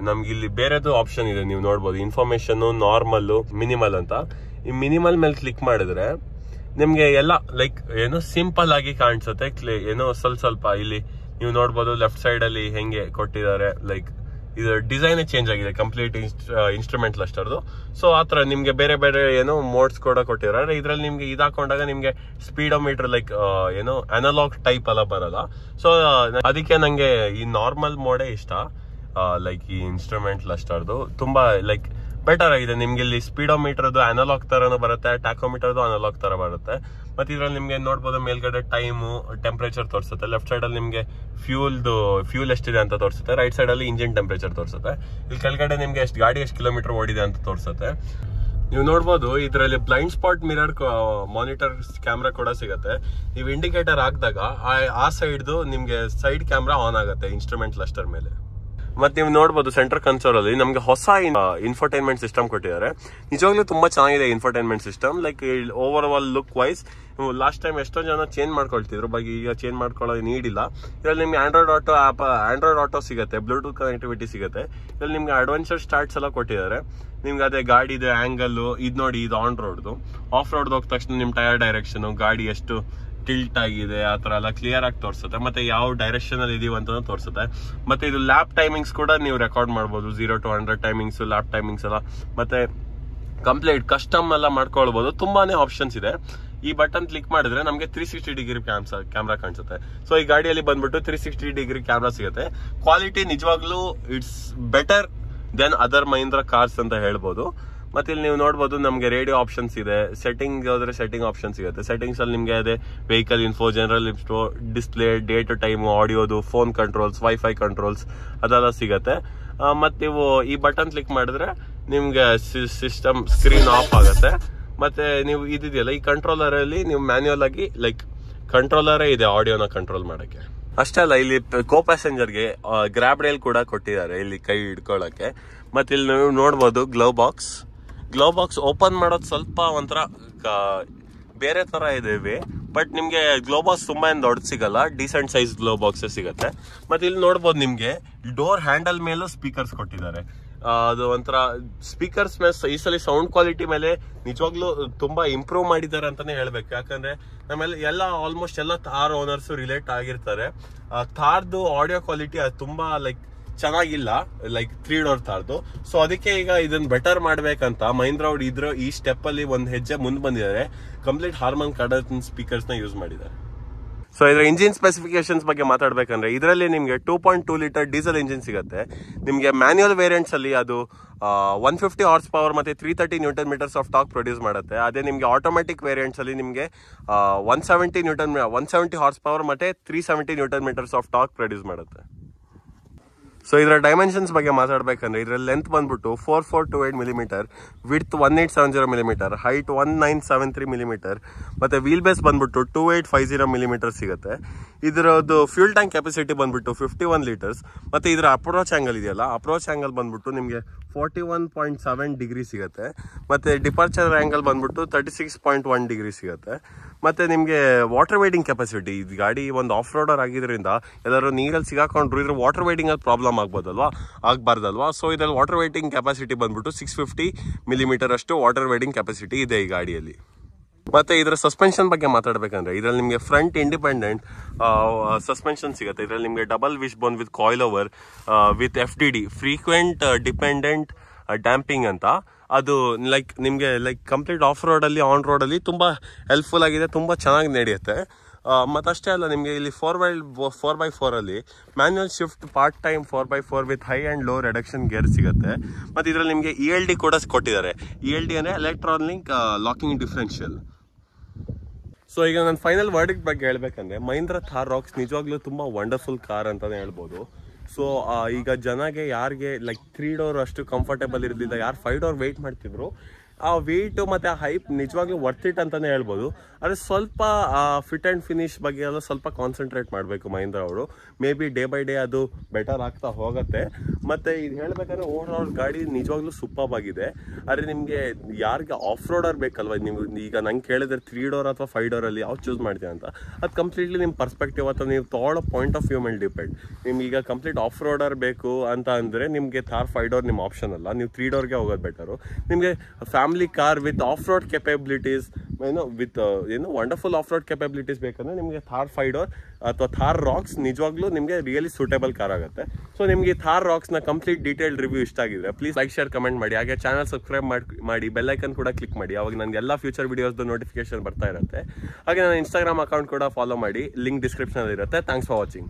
ನಮ್ಗೆ ಇಲ್ಲಿ ಬೇರೆದು ಆಪ್ಷನ್ ಇದೆ. ನೀವು ನೋಡ್ಬೋದು ಇನ್ಫಾರ್ಮೇಶನ್ ನಾರ್ಮಲ್, ಮಿನಿಮಲ್ ಅಂತ. ಈ ಮಿನಿಮಲ್ ಮೇಲೆ ಕ್ಲಿಕ್ ಮಾಡಿದ್ರೆ ನಿಮ್ಗೆ ಎಲ್ಲ ಲೈಕ್ ಏನೋ ಸಿಂಪಲ್ ಆಗಿ ಕಾಣಿಸುತ್ತೆ. ಏನೋ ಸ್ವಲ್ಪ ಇಲ್ಲಿ ನೀವು ನೋಡ್ಬೋದು ಲೆಫ್ಟ್ ಸೈಡ್ ಅಲ್ಲಿ ಹೆಂಗೆ ಕೊಟ್ಟಿದ್ದಾರೆ. ಲೈಕ್ ಇದು ಡಿಸೈನ್ ಚೇಂಜ್ ಆಗಿದೆ ಕಂಪ್ಲೀಟ್ ಇನ್ಸ್ಟ್ರೂಮೆಂಟ್ ಕ್ಲಸ್ಟರ್ದು. ಸೊ ಆತರ ನಿಮ್ಗೆ ಬೇರೆ ಬೇರೆ ಏನೋ ಮೋಡ್ಸ್ ಕೂಡ ಕೊಟ್ಟಿದ್ದಾರೆ. ಇದ್ರಲ್ಲಿ ನಿಮ್ಗೆ ಇದಾಕೊಂಡಾಗ ನಿಮ್ಗೆ ಸ್ಪೀಡೋಮೀಟರ್ ಲೈಕ್ ಏನೋ ಅನಲಾಗ್ ಟೈಪ್ ಎಲ್ಲ ಬರಲ್ಲ. ಸೊ ಅದಕ್ಕೆ ನಂಗೆ ಈ ನಾರ್ಮಲ್ ಮೋಡೇ ಇಷ್ಟ. ಲೈಕ್ ಈ ಇನ್ಸ್ಟ್ರೂಮೆಂಟ್ ಕ್ಲಸ್ಟರ್ದು ತುಂಬಾ ಲೈಕ್ ಬೆಟರ್ ಆಗಿದೆ. ನಿಮ್ಗೆ ಇಲ್ಲಿ ಸ್ಪೀಡೋಮೀಟರ್ದು ಅನಲಾಗ್ ತರನು ಬರುತ್ತೆ, ಟ್ಯಾಕೋಮೀಟರ್ದು ಅನಲಾಗ್ ತರ ಬರುತ್ತೆ. ಮತ್ತೆ ಇದ್ರಲ್ಲಿ ನಿಮ್ಗೆ ನೋಡ್ಬೋದು ಮೇಲ್ಗಡೆ ಟೈಮು, ಟೆಂಪರೇಚರ್ ತೋರಿಸುತ್ತೆ. ಲೆಫ್ಟ್ ಸೈಡ್ ಅಲ್ಲಿ ನಿಮ್ಗೆ ಫ್ಯೂಲ್ ಎಷ್ಟಿದೆ ಅಂತ ತೋರಿಸುತ್ತೆ. ರೈಟ್ ಸೈಡ್ ಅಲ್ಲಿ ಇಂಜಿನ್ ಟೆಂಪರೇಚರ್ ತೋರಿಸುತ್ತೆ. ಇಲ್ಲಿ ಕೆಳಗಡೆ ನಿಮ್ಗೆ ಗಾಡಿ ಎಷ್ಟು ಕಿಲೋಮೀಟರ್ ಓಡಿದೆ ಅಂತ ತೋರಿಸುತ್ತೆ. ನೀವು ನೋಡ್ಬೋದು ಇದರಲ್ಲಿ blind spot mirror monitor camera ಕೂಡ ಸಿಗುತ್ತೆ. ನೀವು ಇಂಡಿಕೇಟರ್ ಹಾಕಿದಾಗ ಆ ಸೈಡ್ದು ನಿಮ್ಗೆ ಸೈಡ್ ಕ್ಯಾಮ್ರಾ ಆನ್ ಆಗುತ್ತೆ ಇನ್ಸ್ಟ್ರೂಮೆಂಟ್ ಕ್ಲಸ್ಟರ್ ಮೇಲೆ. ಮತ್ತೆ ನೀವು ನೋಡ್ಬೋದು ಸೆಂಟರ್ ಕನ್ಸೋಲ್ ಅಲ್ಲಿ ನಮ್ಗೆ ಹೊಸ ಇನ್ಫರ್ಟೈನ್ಮೆಂಟ್ ಸಿಸ್ಟಮ್ ಕೊಟ್ಟಿದ್ದಾರೆ. ನಿಜವಾಗ್ಲೂ ತುಂಬಾ ಚೆನ್ನಾಗಿದೆ infotainment system. Like overall look wise last time ಎಷ್ಟೋ ಜನ ಚೇಂಜ್ ಮಾಡ್ಕೊಳ್ತಿದ್ರು, ಬಗ್ಗೆ ಈಗ ಚೇಂಜ್ ಮಾಡ್ಕೊಳ್ಳೋ ನೀಡ್ ಇಲ್ಲ. ಇದ್ರಲ್ಲಿ ನಿಮ್ಗೆ ಆಂಡ್ರಾಯ್ಡ್ ಆಟೋ ಸಿಗುತ್ತೆ, ಬ್ಲೂಟೂತ್ ಕನೆಕ್ಟಿವಿಟಿ ಸಿಗುತ್ತೆ. ಇದ್ರಲ್ಲಿ ನಿಮ್ಗೆ ಅಡ್ವೆಂಚರ್ ಸ್ಟಾರ್ಟ್ಸ್ ಎಲ್ಲ ಕೊಟ್ಟಿದ್ದಾರೆ. ನಿಮ್ಗೆ ಅದೇ ಗಾಡಿದು ಆಂಗಲ್ ಇದು ನೋಡಿ, ಇದು ಆನ್ ರೋಡ್ದು. ಆಫ್ ರೋಡ್ ಹೋದ ತಕ್ಷಣ ನಿಮ್ ಟೈರ್ ಡೈರೆಕ್ಷನ್, ಗಾಡಿ ಎಷ್ಟು ಟಿಲ್ಟ್ ಆಗಿದೆ ಆ ತರ ಎಲ್ಲ ಕ್ಲಿಯರ್ ಆಗಿ ತೋರಿಸುತ್ತೆ. ಮತ್ತೆ ಯಾವ ಡೈರೆಕ್ಷನ್ ಅಲ್ಲಿ ಇದೀವಿ ಅಂತ ತೋರಿಸುತ್ತೆ. ಮತ್ತೆ ಇದು ಲ್ಯಾಪ್ ಟೈಮಿಂಗ್ಸ್ ಕೂಡ ನೀವು ರೆಕಾರ್ಡ್ ಮಾಡಬಹುದು, 0 to 100 ಟೈಮಿಂಗ್ಸ್, ಲ್ಯಾಪ್ ಟೈಮಿಂಗ್ಸ್ ಎಲ್ಲ. ಮತ್ತೆ ಕಂಪ್ಲೀಟ್ ಕಸ್ಟಮ್ ಎಲ್ಲ ಮಾಡ್ಕೊಳ್ಬಹುದು. ತುಂಬಾನೇ ಆಪ್ಷನ್ಸ್ ಇದೆ. ಈ ಬಟನ್ ಕ್ಲಿಕ್ ಮಾಡಿದ್ರೆ ನಮಗೆ 360 ಡಿಗ್ರಿ ಕ್ಯಾಮ್ರಾ ಕಾಣಿಸುತ್ತೆ. ಸೊ ಈ ಗಾಡಿಯಲ್ಲಿ ಬಂದ್ಬಿಟ್ಟು 360 ಡಿಗ್ರಿ ಕ್ಯಾಮ್ರಾ ಸಿಗುತ್ತೆ. ಕ್ವಾಲಿಟಿ ನಿಜವಾಗ್ಲೂ it's better than other Mahindra cars ಅಂತ ಹೇಳ್ಬೋದು. ಮತ್ತೆ ಇಲ್ಲಿ ನೀವು ನೋಡ್ಬೋದು ನಮಗೆ ರೇಡಿಯೋ ಆಪ್ಷನ್ಸ್ ಇದೆ. ಸೆಟ್ಟಿಂಗ್ ಹೋದ್ರೆ ಸೆಟ್ಟಿಂಗ್ ಆಪ್ಷನ್ ಸಿಗುತ್ತೆ. ಸೆಟ್ಟಿಂಗ್ಸ್ ಅಲ್ಲಿ ನಿಮ್ಗೆ ಅದೇ vehicle info, general info, display, date time, ಆಡಿಯೋದು, ಫೋನ್ ಕಂಟ್ರೋಲ್ಸ್, ವೈಫೈ ಕಂಟ್ರೋಲ್ಸ್ ಅದೆಲ್ಲ ಸಿಗುತ್ತೆ. ಮತ್ತೆ ನೀವು ಈ ಬಟನ್ ಕ್ಲಿಕ್ ಮಾಡಿದ್ರೆ ನಿಮ್ಗೆ ಸಿಸ್ಟಮ್ ಸ್ಕ್ರೀನ್ ಆಫ್ ಆಗುತ್ತೆ. ಮತ್ತೆ ನೀವು ಇದೆಯಲ್ಲ ಈ ಕಂಟ್ರೋಲರ್ ಅಲ್ಲಿ ನೀವು ಮ್ಯಾನ್ಯುಯಲ್ ಆಗಿ ಲೈಕ್ ಕಂಟ್ರೋಲರೇ ಇದೆ ಆಡಿಯೋನ ಕಂಟ್ರೋಲ್ ಮಾಡಕ್ಕೆ. ಅಷ್ಟೇ ಅಲ್ಲ, ಇಲ್ಲಿ ಕೋ ಪ್ಯಾಸೆಂಜರ್ಗೆ ಗ್ರಾಬ್ ರೇಲ್ ಕೂಡ ಕೊಟ್ಟಿದ್ದಾರೆ ಇಲ್ಲಿ ಕೈ ಹಿಡ್ಕೊಳ್ಳಕ್ಕೆ. ಮತ್ತೆ ಇಲ್ಲಿ ನೀವು ನೋಡ್ಬೋದು ಗ್ಲೌ ಬಾಕ್ಸ್ ಓಪನ್ ಮಾಡೋದು ಸ್ವಲ್ಪ ಒಂಥರ ಬೇರೆ ತರ ಇದೆ. ಬಟ್ ನಿಮ್ಗೆ ಗ್ಲೋ ಬಾಕ್ಸ್ ತುಂಬಾ ಏನು ದೊಡ್ಡ ಸಿಗಲ್ಲ, ಡೀಸೆಂಟ್ ಸೈಜ್ ಗ್ಲೋ ಬಾಕ್ಸ್ ಸಿಗುತ್ತೆ. ಮತ್ತೆ ಇಲ್ಲಿ ನೋಡ್ಬೋದು ನಿಮ್ಗೆ ಡೋರ್ ಹ್ಯಾಂಡಲ್ ಮೇಲೂ ಸ್ಪೀಕರ್ಸ್ ಕೊಟ್ಟಿದ್ದಾರೆ. ಅದು ಒಂಥರ ಸ್ಪೀಕರ್ಸ್ ಮೇಲೆ ಈ ಸಲ ಸೌಂಡ್ ಕ್ವಾಲಿಟಿ ಮೇಲೆ ನಿಜವಾಗ್ಲೂ ತುಂಬಾ ಇಂಪ್ರೂವ್ ಮಾಡಿದ್ದಾರೆ ಅಂತಾನೆ ಹೇಳ್ಬೇಕು. ಯಾಕಂದ್ರೆ ನಮ್ಮೆಲ್ಲ ಆಲ್ಮೋಸ್ಟ್ ಎಲ್ಲ ಥಾರ್ ಓನರ್ಸ್ ರಿಲೇಟ್ ಆಗಿರ್ತಾರೆ. ಥಾರ್ದು ಆಡಿಯೋ ಕ್ವಾಲಿಟಿ ಅದು ತುಂಬಾ ಲೈಕ್ ಚೆನ್ನಾಗಿಲ್ಲ, ಲೈಕ್ 3 ಡೋರ್ ಥಾರ್ದು. ಸೊ ಅದಕ್ಕೆ ಈಗ ಇದನ್ನ ಬೆಟರ್ ಮಾಡ್ಬೇಕಂತ ಮಹೀಂದ್ರ ಅವ್ರು ಈ ಸ್ಟೆಪ್ ಅಲ್ಲಿ ಒಂದ್ ಹೆಜ್ಜೆ ಮುಂದೆ ಬಂದಿದ್ದಾರೆ. ಕಂಪ್ಲೀಟ್ ಹಾರ್ಮನ್ ಕಾರ್ಡನ್ ಸ್ಪೀಕರ್ಸ್ ನ ಯೂಸ್ ಮಾಡಿದ್ದಾರೆ. ಸೊ ಇದರ ಇಂಜಿನ್ ಸ್ಪೆಸಿಫಿಕೇಶನ್ಸ್ ಬಗ್ಗೆ ಮಾತಾಡ್ಬೇಕಂದ್ರೆ ಇದರಲ್ಲಿ ನಿಮ್ಗೆ 2.2 ಲೀಟರ್ ಡೀಸೆಲ್ ಇಂಜಿನ್ ಸಿಗುತ್ತೆ. ನಿಮ್ಗೆ ಮ್ಯಾನ್ಯುಯಲ್ ವೇರಿಯಂಟ್ಸ್ ಅಲ್ಲಿ ಅದು 150 ಹಾರ್ಸ್ ಪವರ್ ಮತ್ತೆ 330 newton metres of torque produce ಮಾಡುತ್ತೆ. ಅದೇ ನಿಮ್ಗೆ ಆಟೋಮೆಟಿಕ್ ವೇರಿಯಂಟ್ಸ್ ಅಲ್ಲಿ ನಿಮ್ಗೆ 170 ಹಾರ್ಸ್ ಪವರ್ ಮತ್ತೆ 370 newton metres of torque produce ಮಾಡುತ್ತೆ. ಸೊ ಇದರ ಡೈಮೆನ್ಷನ್ಸ್ ಬಗ್ಗೆ ಮಾತಾಡ್ಬೇಕಂದ್ರೆ ಇದರಲ್ಲಿ ಲೆಂತ್ ಬಂದ್ಬಿಟ್ಟು 4428 millimetre, width 1870 millimetre, height 1973 millimetre, ಮತ್ತೆ ವೀಲ್ ಬೇಸ್ ಬಂದ್ಬಿಟ್ಟು 2850 ಮಿಲಿಮೀಟರ್ ಸಿಗುತ್ತೆ. ಇದರದ್ದು ಫ್ಯೂಲ್ ಟ್ಯಾಂಕ್ ಕೆಪಾಸಿಟಿ ಬಂದ್ಬಿಟ್ಟು 51 ಲೀಟರ್ಸ್. ಮತ್ತೆ ಇದರ ಅಪ್ರೋಚ್ ಆಂಗಲ್ ಇದೆಯಲ್ಲ, ಅಪ್ರೋಚ್ ಆಂಗಲ್ ಬಂದ್ಬಿಟ್ಟು ನಿಮಗೆ 41.7 ಡಿಗ್ರಿ ಸಿಗುತ್ತೆ. ಮತ್ತೆ ಡಿಪಾರ್ಚರ್ ಆಂಗಲ್ ಬಂದ್ಬಿಟ್ಟು 36.1 ಡಿಗ್ರಿ ಸಿಗುತ್ತೆ. ಮತ್ತೆ ನಿಮಗೆ ವಾಟರ್ ವೈಡಿಂಗ್ ಕೆಪಾಸಿಟಿ, ಇದು ಗಾಡಿ ಒಂದು ಆಫ್ ರೋಡರ್ ಆಗಿದ್ರಿಂದ ಎಲ್ಲರೂ ನೀರಲ್ಲಿ ಸಿಗಾಕೊಂಡ್ರು ಇದ್ರ ವಾಟರ್ ವೈಡಿಂಗ್ ಅಲ್ಲಿ ಪ್ರಾಬ್ಲಮ್ ಆಗ್ಬಾರ್ದಲ್ವಾ. ಸೊ ಇದ್ರಲ್ಲಿ ವಾಟರ್ ವೈಡಿಂಗ್ ಕೆಪಾಸಿಟಿ ಬಂದ್ಬಿಟ್ಟು 650 ಮಿಲಿಮೀಟರ್ ಅಷ್ಟು ವಾಟರ್ ವೈಡಿಂಗ್ ಕೆಪಾಸಿಟಿ ಇದೆ ಈ ಗಾಡಿಯಲ್ಲಿ. ಮತ್ತೆ ಇದರ ಸಸ್ಪೆನ್ಷನ್ ಬಗ್ಗೆ ಮಾತಾಡ್ಬೇಕಂದ್ರೆ ಇದರಲ್ಲಿ ನಿಮಗೆ ಫ್ರಂಟ್ ಇಂಡಿಪೆಂಡೆಂಟ್ ಸಸ್ಪೆನ್ಷನ್ ಸಿಗುತ್ತೆ. ಇದರಲ್ಲಿ ನಿಮಗೆ double wish bone with coil over with FDD, frequent dependent damping ಅಂತ. ಅದು ನಿಮಗೆ ಕಂಪ್ಲೀಟ್ ಆಫ್ ರೋಡಲ್ಲಿ, ಆನ್ ರೋಡಲ್ಲಿ ತುಂಬಾ ಹೆಲ್ಪ್ಫುಲ್ ಆಗಿದೆ, ತುಂಬಾ ಚೆನ್ನಾಗಿ ನಡೆಯುತ್ತೆ. ಮತ್ತಷ್ಟೇ ಅಲ್ಲ, ನಿಮಗೆ ಇಲ್ಲಿ 4x4 ಅಲ್ಲಿ manual shift part time 4x4 with high and low reduction gear ಸಿಗುತ್ತೆ. ಮತ್ತೆ ಇದರಲ್ಲಿ ನಿಮಗೆ ELD ಕೂಡ ಕೊಟ್ಟಿದ್ದಾರೆ. ELD ಅಂದ್ರೆ ಎಲೆಕ್ಟ್ರಾನಿಕ್ ಲಾಕಿಂಗ್ ಡಿಫರೆನ್ಷಿಯಲ್. ಸೊ ಈಗ ನನ್ನ ಫೈನಲ್ ವರ್ಡಿಕ್ಟ್ ಬಗ್ಗೆ ಹೇಳ್ಬೇಕಂದ್ರೆ ಮಹೀಂದ್ರ ಥಾರ್ ರಾಕ್ಸ್ ನಿಜವಾಗ್ಲೂ ತುಂಬಾ ವಂಡರ್ಫುಲ್ ಕಾರ್ ಅಂತಾನೆ ಹೇಳ್ಬೋದು. ಸೊ ಈಗ ಜನಗೆ ಯಾರಿಗೆ 3 ಡೋರ್ ಅಷ್ಟು ಕಂಫರ್ಟೇಬಲ್ ಇರಲಿಲ್ಲ, ಯಾರು 5 ಡೋರ್ ವೆಯ್ಟ್ ಮಾಡ್ತಿದ್ರು, ಆ ವೆಯ್ಟ್ ಮತ್ತೆ ಆ ಹೈಪ್ ನಿಜವಾಗ್ಲೂ ವರ್ತ್ ಇಟ್ ಅಂತಾನೆ ಹೇಳ್ಬೋದು. ಆದರೆ ಸ್ವಲ್ಪ ಫಿಟ್ ಆ್ಯಂಡ್ ಫಿನಿಶ್ ಬಗ್ಗೆ ಎಲ್ಲ ಸ್ವಲ್ಪ ಕಾನ್ಸಂಟ್ರೇಟ್ ಮಾಡಬೇಕು ಮಹೀಂದ್ರ ಅವರು. May be day by day ಅದು ಬೆಟರ್ ಆಗ್ತಾ ಹೋಗುತ್ತೆ. ಮತ್ತೆ ಇದು ಹೇಳ್ಬೇಕಂದ್ರೆ ಓವರ್ ಆಲ್ ಗಾಡಿ ನಿಜವಾಗ್ಲೂ ಸೂಪರ್ ಆಗಿದೆ. ಆದರೆ ನಿಮಗೆ ಯಾರಿಗೆ ಆಫ್ ರೋಡರ್ ಬೇಕಲ್ವ, ನೀವು ಈಗ ನಂಗೆ ಕೇಳಿದ್ರೆ 3 ಡೋರ್ ಅಥವಾ 5 ಡೋರಲ್ಲಿ ಯಾವ್ದು ಚೂಸ್ ಮಾಡ್ತೀವಿ ಅಂತ, ಅದು ಕಂಪ್ಲೀಟ್ಲಿ ನಿಮ್ಮ ಪರ್ಸ್ಪೆಕ್ಟಿವ್ ಅಥವಾ ನೀವು ತೊಗೊಳ್ಳೋ ಪಾಯಿಂಟ್ ಆಫ್ ವ್ಯೂ ಮೇಲೆ ಡಿಪೆಂಡ್. ನಿಮ್ಗೆ ಈಗ ಕಂಪ್ಲೀಟ್ ಆಫ್ ರೋಡರ್ ಬೇಕು ಅಂತ ಅಂದರೆ ನಿಮಗೆ ಥಾರ್ 5 ಡೋರ್ ನಿಮ್ಮ ಆಪ್ಷನ್ ಅಲ್ಲ, ನೀವು 3 ಡೋರ್ಗೆ ಹೋಗೋದು ಬೆಟರು. ನಿಮಗೆ family car with of road capabilities, with wonderful of road capabilities ಬೇಕಂದ್ರೆ ನಿಮಗೆ ಥಾರ್ 5 ಡೋರ್ ಅಥವಾ ಥಾರ್ ರಾಕ್ಸ್ ನಿಜವಾಗ್ಲೂ ನಿಮಗೆ ರಿಯಲಿ ಸೂಟೇಬಲ್ ಕಾರ್ ಆಗುತ್ತೆ. ಸೊ ನಿಮಗೆ ಥಾರ್ ರಾಕ್ಸ್ನ ಕಂಪ್ಲೀಟ್ ಡೀಟೇಲ್ಡ್ ರಿವ್ಯೂ ಇಷ್ಟ ಆಗಿದ್ರೆ ಪ್ಲೀಸ್ ಲೈಕ್, ಶೇರ್, ಕಮೆಂಟ್ ಮಾಡಿ. ಹಾಗೆ ಚಾನಲ್ ಸಬ್ಸ್ಕ್ರೈಬ್ ಮಾಡಿ ಬೆಲ್ ಐಕನ್ ಕೂಡ ಕ್ಲಿಕ್ ಮಾಡಿ. ಅವಾಗ ನನಗೆ ಎಲ್ಲ ಫ್ಯೂಚರ್ ವಿಡಿಯೋಸ್ದು ನೋಟಿಫಿಕೇಶನ್ ಬರ್ತಾ ಇರುತ್ತೆ. ಹಾಗೆ ನನ್ನ ಇನ್ಸ್ಟಾಗ್ರಾಮ್ ಅಕೌಂಟ್ ಕೂಡ ಫಾಲೋ ಮಾಡಿ, ಲಿಂಕ್ ಡಿಸ್ಕ್ರಿಪ್ಷನ್ ಇರುತ್ತೆ. Thanks for watching.